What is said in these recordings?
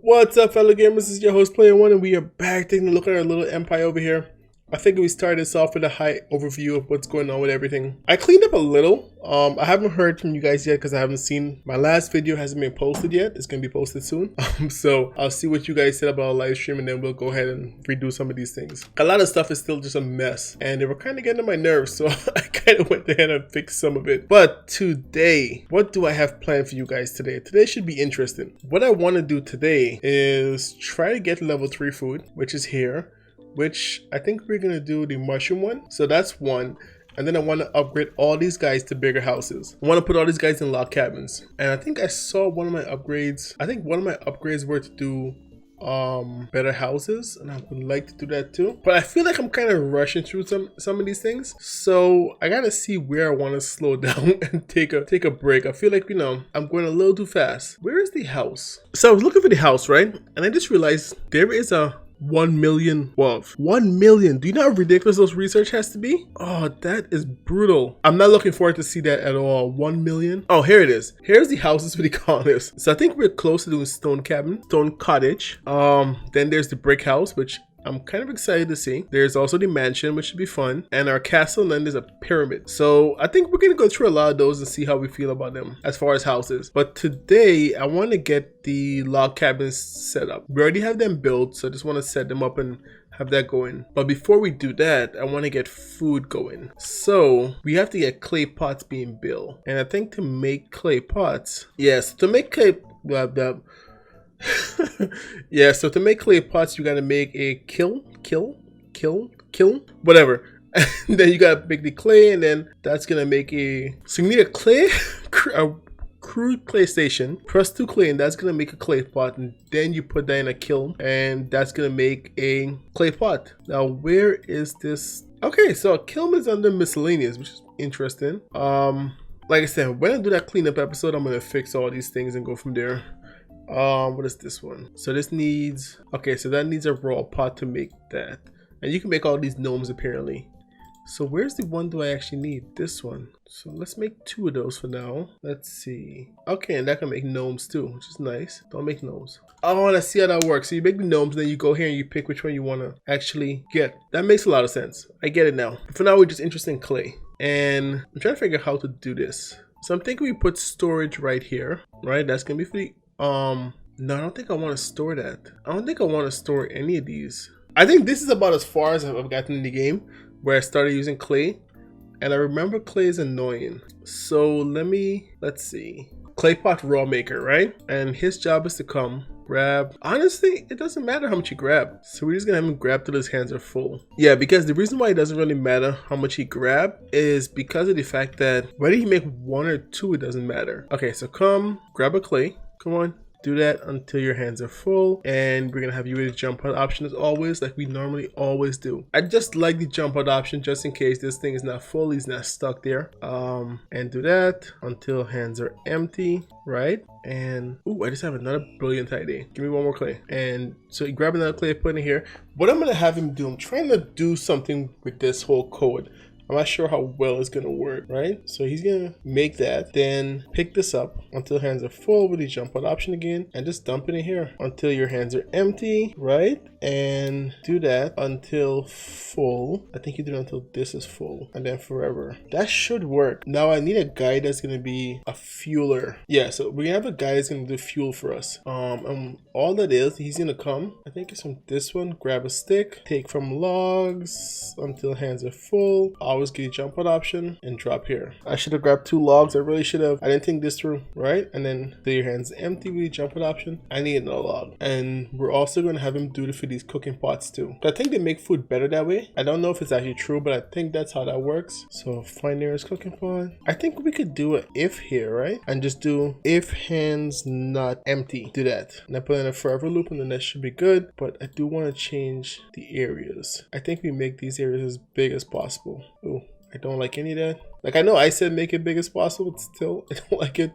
What's up, fellow gamers? This is your host, Player One, and we are back taking a look at our little empire over here. I figured we start this off with a high overview of what's going on with everything. I cleaned up a little. I haven't heard from you guys yet because I haven't seen my last video hasn't been posted yet. It's gonna be posted soon. So I'll see what you guys said about our live stream, and then we'll go ahead and redo some of these things. A lot of stuff is still just a mess, and they were kind of getting on my nerves, so I kind of went ahead and fixed some of it. But today, what do I have planned for you guys today? Today should be interesting. What I want to do today is try to get level 3 food, which is here. Which I think we're gonna do the mushroom one. So that's one. And then I want to upgrade all these guys to bigger houses. I want to put all these guys in log cabins. And I think I saw one of my upgrades. I think one of my upgrades were to do better houses, and I would like to do that too. But I feel like I'm kind of rushing through some of these things. So I gotta see where I want to slow down and take a break. I feel like, you know, I'm going a little too fast. Where is the house? So I was looking for the house, right? And I just realized there is a 1 million WUV. 1 million. Do you know how ridiculous those research has to be? Oh, that is brutal. I'm not looking forward to see that at all. 1 million. Oh, here it is. Here's the houses for the colonists. So I think we're close to doing stone cabin, stone cottage. Then there's the brick house, which I'm kind of excited to see. There's also the mansion, which should be fun, and our castle, and then there's a pyramid. So I think we're gonna go through a lot of those and see how we feel about them as far as houses. But today I want to get the log cabins set up. We already have them built, so I just want to set them up and have that going. But before we do that, I want to get food going. So we have to get clay pots being built, and I think to make clay pots, yes, to make clay yeah, so to make clay pots, you gotta make a kiln, whatever. And then you gotta make the clay, and then that's gonna make so you need a clay, a crude clay station, plus 2 clay, and that's gonna make a clay pot, and then you put that in a kiln, and that's gonna make a clay pot. Now, where is this? Okay, so a kiln is under miscellaneous, which is interesting. Like I said, when I do that cleanup episode, I'm gonna fix all these things and go from there. What is this one? So this needs, okay, so that needs a raw pot to make that, and you can make all these gnomes apparently. So where's the one do I actually need? This one. So let's make 2 of those for now. Let's see. Okay, and that can make gnomes too, which is nice. Don't make gnomes. Oh, and I see how that works. So you make the gnomes, then you go here and you pick which one you want to actually get. That makes a lot of sense. I get it now. But for now, we're just interested in clay, and I'm trying to figure out how to do this. So I'm thinking we put storage right here, right? That's gonna be for the no, I don't think I want to store that. I don't think I want to store any of these. I think this is about as far as I've gotten in the game, where I started using clay, and I remember clay is annoying. So let's see, clay pot raw maker, right? And his job is to come grab. Honestly, it doesn't matter how much he grab, so we're just gonna have him grab till his hands are full. Yeah, because the reason why it doesn't really matter how much he grab is because of the fact that whether he make 1 or 2, it doesn't matter. Okay, so come grab a clay. Come on, do that until your hands are full, and we're gonna have you with the jump out option as always, like we normally always do. I just like the jump out option just in case this thing is not full, he's not stuck there. And do that until hands are empty, right? And ooh, I just have another brilliant idea. Give me 1 more clay. And so you grab another clay, put it in here. What I'm gonna have him do, I'm trying to do something with this whole code. I'm not sure how well it's gonna work, right? So he's gonna make that, then pick this up until hands are full with the jump out option again, and just dump it in here until your hands are empty, right? And do that until full. I think you do it until this is full, and then forever. That should work. Now I need a guy that's gonna be a fueler. Yeah, so we're gonna have a guy that's gonna do fuel for us. And all that is, he's gonna come, I think it's from this one, grab a stick, take from logs until hands are full. Always get a jump out option and drop here. I should have grabbed 2 logs. I really should have. I didn't think this through, right? And then do your hands empty with the jump out option. I need another log. And we're also going to have him do it for these cooking pots too. I think they make food better that way. I don't know if it's actually true, but I think that's how that works. So find nearest cooking pot. I think we could do an if here, right? And just do if hands not empty. Do that. And I put in a forever loop, and then that should be good. But I do want to change the areas. I think we make these areas as big as possible. Ooh, I don't like any of that. Like, I know I said make it big as possible, but still, I don't like it.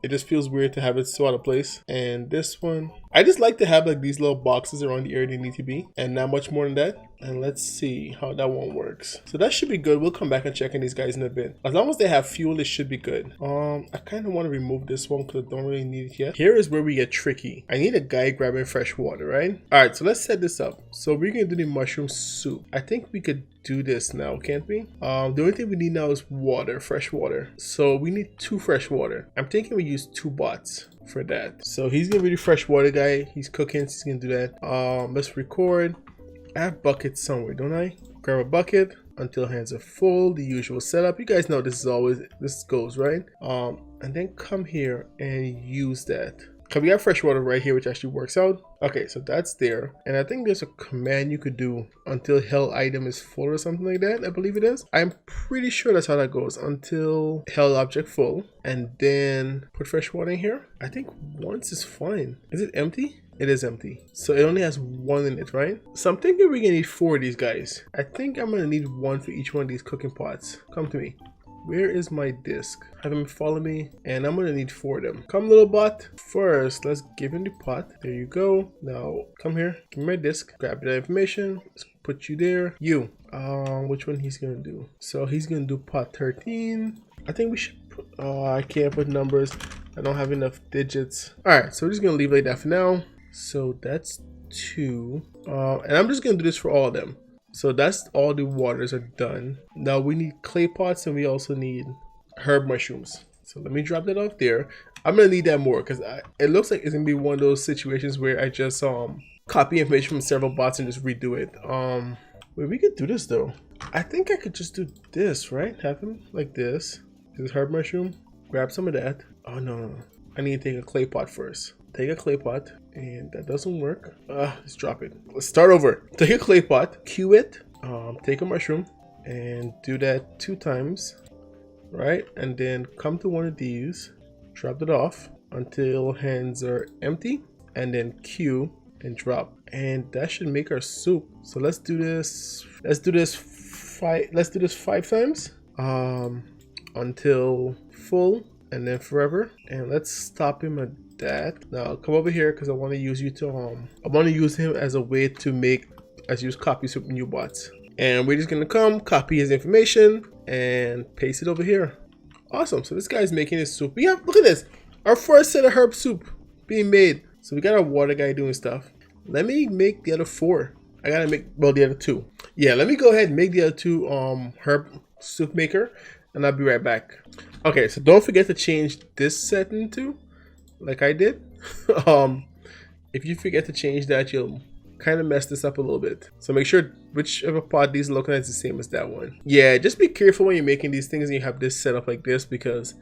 It just feels weird to have it so out of place. And this one, I just like to have like these little boxes around the area they need to be, and not much more than that. And let's see how that one works. So that should be good. We'll come back and check on these guys in a bit. As long as they have fuel, it should be good. I kind of want to remove this one because I don't really need it yet. Here is where we get tricky. I need a guy grabbing fresh water, right? All right, so let's set this up. So we're gonna do the mushroom soup. I think we could do this now, can't we? The only thing we need now is water, fresh water. So we need 2 fresh water. I'm thinking we use 2 bots for that. So he's gonna be the fresh water guy. He's cooking, so he's gonna do that. Let's record. I have buckets somewhere, don't I? Grab a bucket until hands are full, the usual setup. You guys know this goes, right? And then come here and use that. Cause we got fresh water right here, which actually works out. Okay, so that's there. And I think there's a command you could do until held item is full or something like that. I believe it is. I'm pretty sure that's how that goes. Until held object full. And then put fresh water in here. I think once is fine. Is it empty? It is empty. So it only has 1 in it, right? So I'm thinking we're gonna need 4 of these guys. I think I'm gonna need 1 for each one of these cooking pots. Come to me. Where is my disc? Have him follow me, and I'm gonna need 4 of them. Come, little bot. First, let's give him the pot. There you go. Now, come here. Give me my disc. Grab that information. Let's put you there. You. Which one he's gonna do? So he's gonna do pot 13. I think we should put, I can't put numbers. I don't have enough digits. All right, so we're just gonna leave it like that for now. So that's 2. And I'm just gonna do this for all of them. So that's all the waters are done. Now we need clay pots and we also need herb mushrooms. So let me drop that off there. I'm gonna need that more because it looks like it's gonna be one of those situations where I just copy information from several bots and just redo it. Wait, we could do this though. I think I could just do this, right? Have him like this. This herb mushroom. Grab some of that. Oh no. I need to take a clay pot first. Take a clay pot, and that doesn't work. Let's drop it. Let's start over. Take a clay pot, cue it, take a mushroom, and do that 2 times, right? And then come to one of these, drop it off until hands are empty, and then cue and drop. And that should make our soup. So let's do this. Let's do this 5 times, until full, and then forever. And let's stop him at that. Now come over here because I want to use you to I want to use him as a way to use copies of new bots. And we're just gonna come copy his information and paste it over here. Awesome. So this guy's making his soup. Look at this, our first set of herb soup being made. So we got our water guy doing stuff. Let me make the other 4. I gotta make, well, the other 2. Yeah, let me go ahead and make the other 2 herb soup maker, and I'll be right back. Okay, so don't forget to change this setting too, like I did. If you forget to change that, you'll kind of mess this up a little bit. So make sure whichever pod these are looking at is the same as that one. Yeah, just be careful when you're making these things and you have this set up like this, because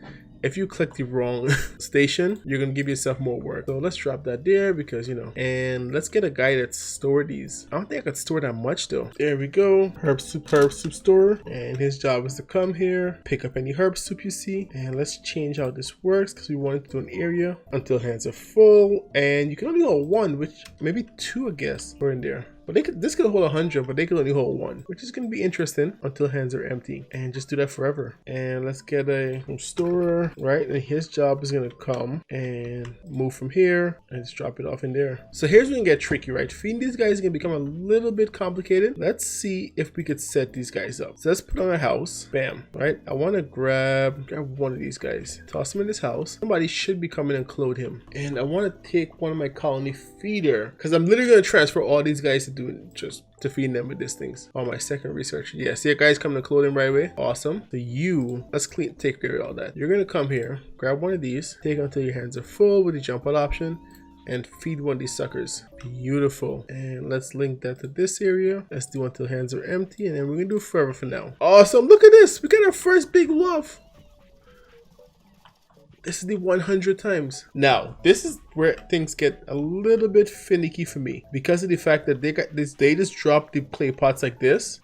if you click the wrong station, you're gonna give yourself more work. So let's drop that there because, you know, and let's get a guy that store these. I don't think I could store that much though. There we go. Herb soup store. And his job is to come here, pick up any herb soup you see. And let's change how this works because we want it to do an area until hands are full. And you can only hold 1, which maybe 2, I guess, are in there. But this could hold 100, but they can only hold 1, which is going to be interesting until hands are empty. And just do that forever. And let's get a storer, right? And his job is going to come and move from here and just drop it off in there. So here's when it get tricky, right? Feeding these guys is going to become a little bit complicated. Let's see if we could set these guys up. So let's put on a house. Bam, right? I want to grab one of these guys. Toss him in this house. Somebody should be coming and clothe him. And I want to take one of my colony feeder because I'm literally going to transfer all these guys to do it, just to feed them with these things. On my second research. Yeah, see, guys coming to clothe him right away. Awesome. So let's take care of all that. You're gonna come here, grab one of these, take until your hands are full with the jump out option, and feed one of these suckers. Beautiful. And let's link that to this area. Let's do until hands are empty, and then we're gonna do forever for now. Awesome. Look at this. We got our first big wolf. This is the 100 times. Now, this is where things get a little bit finicky for me because of the fact that they just dropped the clay pots like this.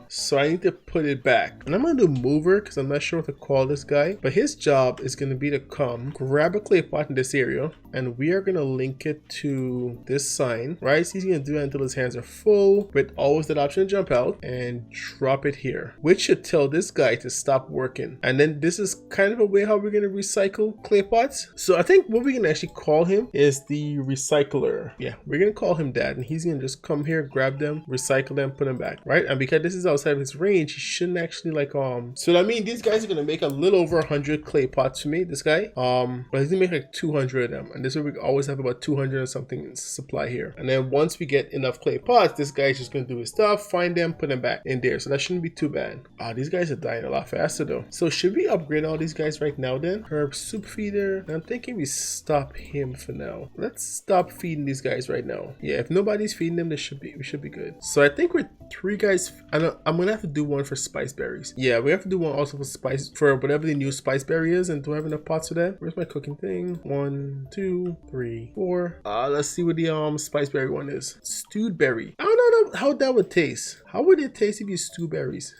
So I need to put it back. And I'm gonna do mover because I'm not sure what to call this guy. But his job is gonna be to come, grab a clay pot in this area, and we are gonna link it to this sign, right? So he's gonna do that until his hands are full, with always that option to jump out, and drop it here, which should tell this guy to stop working. And then this is kind of a way how we're gonna recycle clay pots. So I think what we can actually call him is the recycler. Yeah, we're gonna call him that, and he's gonna just come here, grab them, recycle them, put them back, right? And because this is outside of his range, he shouldn't actually like so I mean, these guys are gonna make a little over 100 clay pots for me, this guy, but he's gonna make like 200 of them, and this way we always have about 200 or something in supply here. And then once we get enough clay pots, this guy's just gonna do his stuff, find them, put them back in there. So that shouldn't be too bad. These guys are dying a lot faster though. So should we upgrade all these guys right now then? Herb soup feeder. I'm thinking we stop him for now. Let's stop feeding these guys right now. Yeah, if nobody's feeding them, we should be good. So I think we're 3 guys. I'm gonna have to do one for spice berries. Yeah, we have to do one also for spice, for whatever the new spice berry is. And do I have enough pots for that? Where's my cooking thing? 1, 2, 3, 4. Let's see what the spice berry one is. Stewed berry. I don't know how that would taste. How would it taste if you stew berries?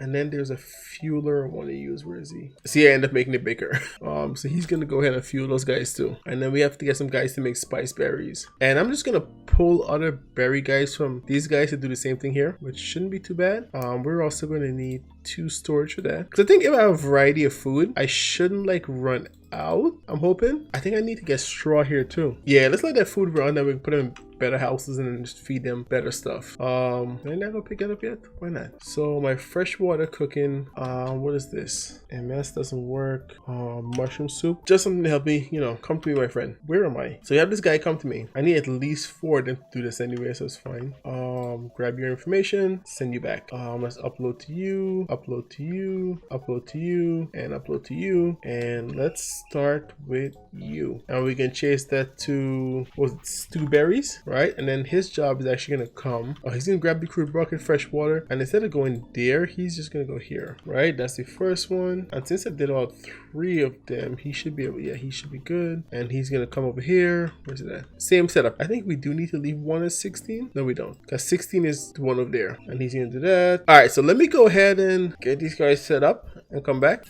And then there's a fueler I want to use. Where is he? See, I end up making it bigger. So he's gonna go ahead and fuel those guys too. And then we have to get some guys to make spice berries. And I'm just gonna pull other berry guys from these guys to do the same thing here, which shouldn't be too bad. We're also gonna need 2 storage for that, because I think if I have a variety of food, I shouldn't like run out. I'm hoping. I think I need to get straw here too. Yeah, let's let that food run, then we can put them in better houses and then just feed them better stuff. Am I not gonna pick it up yet? Why not? So my freshwater cooking, what is this? MS doesn't work. Mushroom soup, just something to help me, you know. Come to me, my friend. Where am I? So you have this guy come to me. I need at least 4 of them to do this anyway, so it's fine. Grab your information, send you back. Let's upload to you, upload to you, upload to you, and upload to you. And let's start with you. And we can chase that to, what was it, stew berries, right? And then his job is actually gonna come. He's gonna grab the crude bucket, fresh water, and instead of going there, he's just gonna go here, right? That's the first one. And since I did all 3 of them, he should be able, yeah, he should be good. And he's gonna come over here. Where's it at? Same setup. I think we do need to leave one as 16. No, we don't, because 16 is the one over there, and he's gonna do that. All right, so let me go ahead and get these guys set up and come back.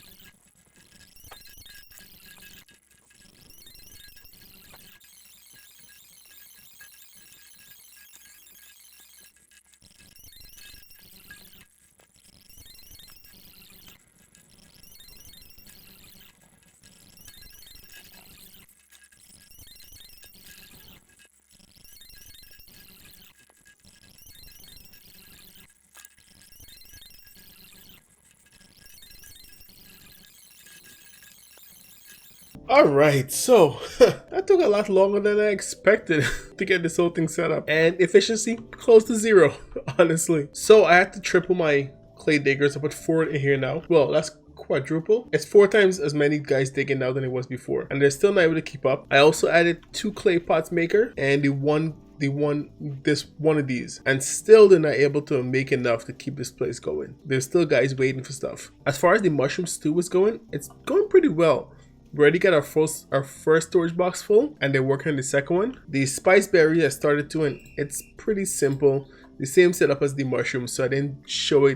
All right, so that took a lot longer than I expected to get this whole thing set up, and efficiency close to 0, honestly. So I had to triple my clay diggers. I put 4 in here now. Well, that's quadruple. It's 4 times as many guys digging now than it was before, and they're still not able to keep up. I also added 2 clay pots maker and one of these, and still they're not able to make enough to keep this place going. There's still guys waiting for stuff. As far as the mushroom stew is going, it's going pretty well. We already got our first storage box full, and they're working on the second one. The spice berry I started to, and it's pretty simple. The same setup as the mushroom, so I didn't show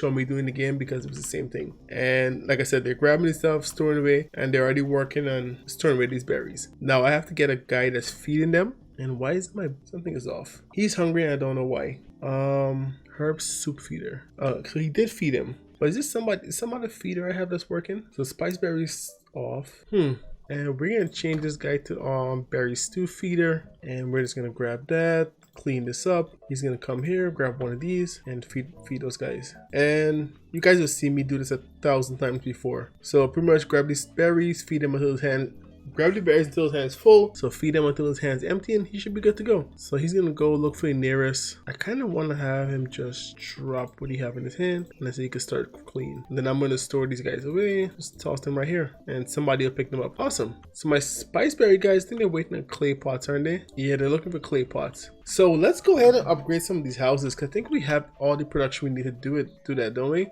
me doing the game because it was the same thing. And like I said, they're grabbing this stuff, storing away, and they're already working on storing away these berries. Now I have to get a guy that's feeding them. And why is something is off? He's hungry and I don't know why. Herb soup feeder. So he did feed him. But is this some other feeder I have that's working? So spice berries off. And we're gonna change this guy to berry stew feeder, and we're just gonna grab that, clean this up. He's gonna come here, grab one of these, and feed those guys. And you guys will see me do this 1,000 times before. So pretty much grab these berries, feed them until his hand. Grab the berries until his hand's full, so feed him until his hand's empty, and he should be good to go. So he's gonna go look for the nearest. I kind of want to have him just drop what he have in his hand, and so he can start clean. And then I'm gonna store these guys away, just toss them right here, and somebody will pick them up. Awesome. So my spiceberry guys, I think they're waiting on clay pots, aren't they? Yeah, they're looking for clay pots. So let's go ahead and upgrade some of these houses, because I think we have all the production we need to do that, don't we?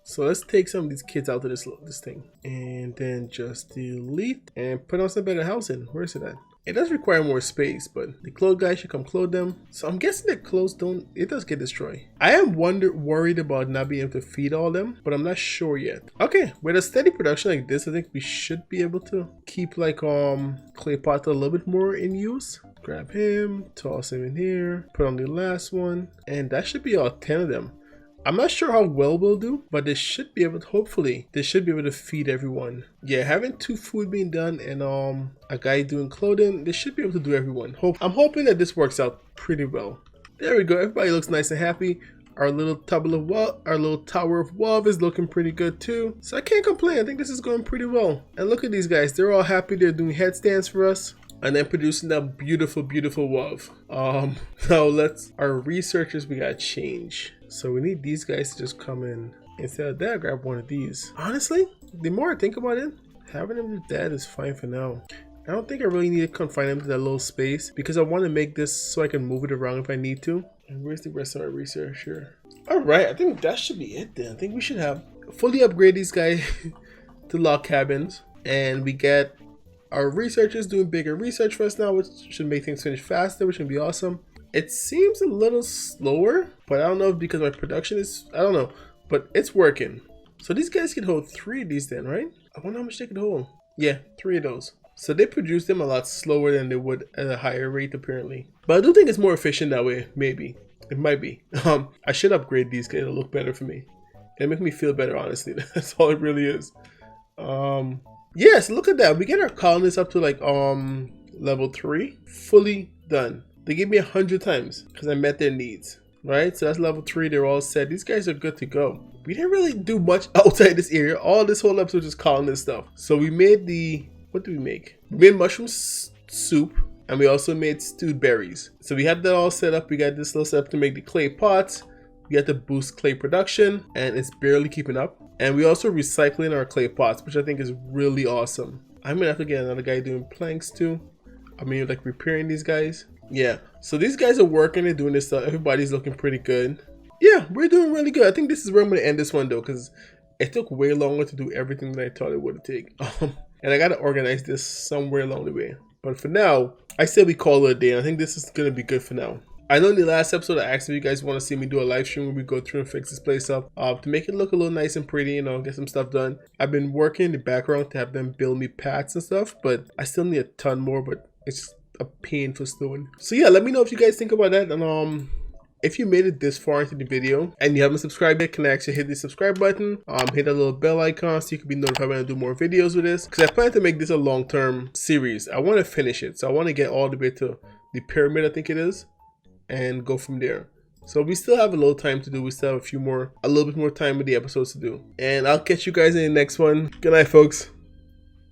So let's take some of these kids out of this thing, and then just delete and put on some better housing. Where is it at? It does require more space, but the clothes guys should come clothe them. So I'm guessing that clothes don't, it does get destroyed. I am worried about not being able to feed all them, but I'm not sure yet. Okay, with a steady production like this, I think we should be able to keep like clay pot a little bit more in use. Grab him, toss him in here, put on the last one, and that should be all 10 of them. I'm not sure how well we'll do, but they should be able to, hopefully, they should be able to feed everyone. Yeah, having 2 food being done and a guy doing clothing, they should be able to do everyone. I'm hoping that this works out pretty well. There we go, everybody looks nice and happy. Our little tower of WUV is looking pretty good too. So I can't complain, I think this is going pretty well. And look at these guys, they're all happy, they're doing headstands for us. And then producing that beautiful, beautiful WUV. Now our researchers, we gotta change. So we need these guys to just come in. Instead of that, grab one of these. Honestly, the more I think about it, having them do that is fine for now. I don't think I really need to confine them to that little space because I want to make this so I can move it around if I need to. And where's the rest of our research here? Alright, I think that should be it then. I think we should have fully upgrade these guys to log cabins. And we get our researchers doing bigger research for us now, which should make things finish faster, which would be awesome. It seems a little slower, but I don't know if because my production is, I don't know, but it's working. So these guys can hold 3 of these then, right? I wonder how much they can hold. Yeah, 3 of those. So they produce them a lot slower than they would at a higher rate apparently. But I do think it's more efficient that way, maybe. It might be. I should upgrade these guys, it'll look better for me. It'll make me feel better, honestly. That's all it really is. Yes, look at that. We get our colonists up to like level 3. Fully done. They gave me 100 times because I met their needs, right? So that's level 3. They're all set. These guys are good to go. We didn't really do much outside this area. All this whole episode is colonist stuff. So we made what did we make? We made mushroom soup and we also made stewed berries. So we have that all set up. We got this little setup to make the clay pots. We have to boost clay production and it's barely keeping up. And we also recycling our clay pots, which I think is really awesome. I'm gonna have to get another guy doing planks too. I mean, like repairing these guys. Yeah, so these guys are working and doing this stuff. Everybody's looking pretty good. Yeah, we're doing really good. I think this is where I'm going to end this one though, because it took way longer to do everything than I thought it would take. And I got to organize this somewhere along the way. But for now, I say we call it a day. I think this is going to be good for now. I know in the last episode I asked if you guys want to see me do a live stream where we go through and fix this place up to make it look a little nice and pretty, you know, get some stuff done. I've been working in the background to have them build me paths and stuff, but I still need a ton more, but it's just a pain for doing. So yeah, let me know if you guys think about that, and if you made it this far into the video and you haven't subscribed yet, can I actually hit the subscribe button, hit that little bell icon so you can be notified when I do more videos with this, because I plan to make this a long-term series. I want to finish it, so I want to get all the way to the pyramid, I think it is, and go from there. So we still have a little time to do. We still have a little bit more time with the episodes to do, and I'll catch you guys in the next one. Good night, folks.